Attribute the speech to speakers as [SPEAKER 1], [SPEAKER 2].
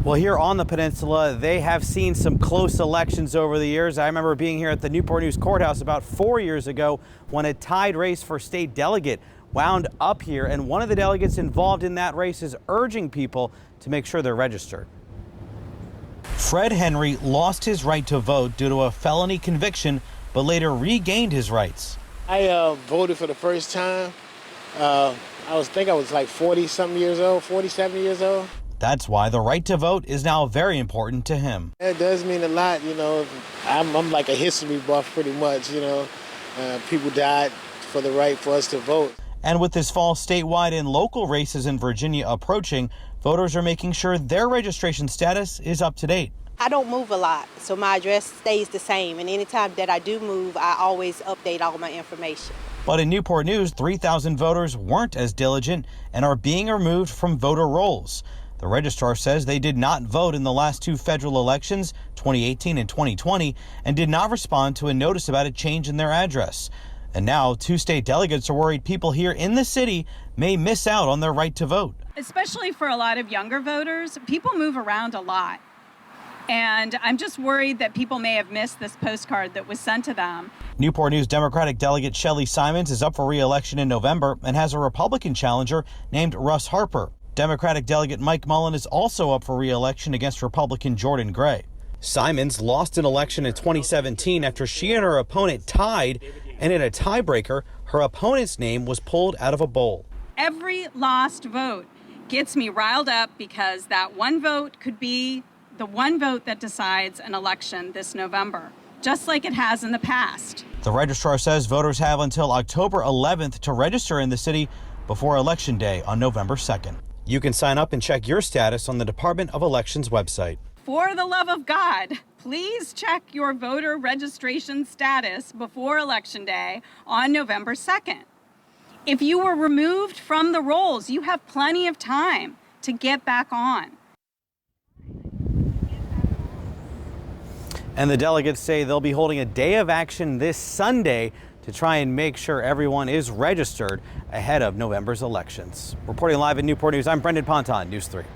[SPEAKER 1] Well, here on the peninsula, they have seen some close elections over the years. I remember being here at the Newport News Courthouse about 4 years ago when a tied race for state delegate wound up here, and one of the delegates involved in that race is urging people to make sure they're registered. Fred Henry lost his right to vote due to a felony conviction, but later regained his rights.
[SPEAKER 2] I voted for the first time. I think I was like 40-something years old, 47 years old.
[SPEAKER 1] That's why the right to vote is now very important to him.
[SPEAKER 2] It does mean a lot, you know. I'm like a history buff pretty much, you know. People died for the right for us to vote.
[SPEAKER 1] And with this fall statewide and local races in Virginia approaching, voters are making sure their registration status is up to date.
[SPEAKER 3] I don't move a lot, so my address stays the same. And anytime that I do move, I always update all my information.
[SPEAKER 1] But in Newport News, 3,000 voters weren't as diligent and are being removed from voter rolls. The registrar says they did not vote in the last two federal elections, 2018 and 2020, and did not respond to a notice about a change in their address. And now two state delegates are worried people here in the city may miss out on their right to vote.
[SPEAKER 4] Especially for a lot of younger voters, people move around a lot. And I'm just worried that people may have missed this postcard that was sent to them.
[SPEAKER 1] Newport News Democratic delegate Shelley Simons is up for re-election in November and has a Republican challenger named Russ Harper. Democratic delegate Mike Mullen is also up for re-election against Republican Jordan Gray. Simons lost an election in 2017 after she and her opponent tied, and in a tiebreaker, her opponent's name was pulled out of a bowl.
[SPEAKER 4] Every lost vote gets me riled up because that one vote could be the one vote that decides an election this November, just like it has in the past.
[SPEAKER 1] The registrar says voters have until October 11th to register in the city before Election Day on November 2nd. You can sign up and check your status on the Department of Elections website.
[SPEAKER 4] For the love of God, please check your voter registration status before Election Day on November 2nd. If you were removed from the rolls, you have plenty of time to get back on.
[SPEAKER 1] And the delegates say they'll be holding a day of action this Sunday to try and make sure everyone is registered ahead of November's elections. Reporting live in Newport News, I'm Brendan Ponton, News 3.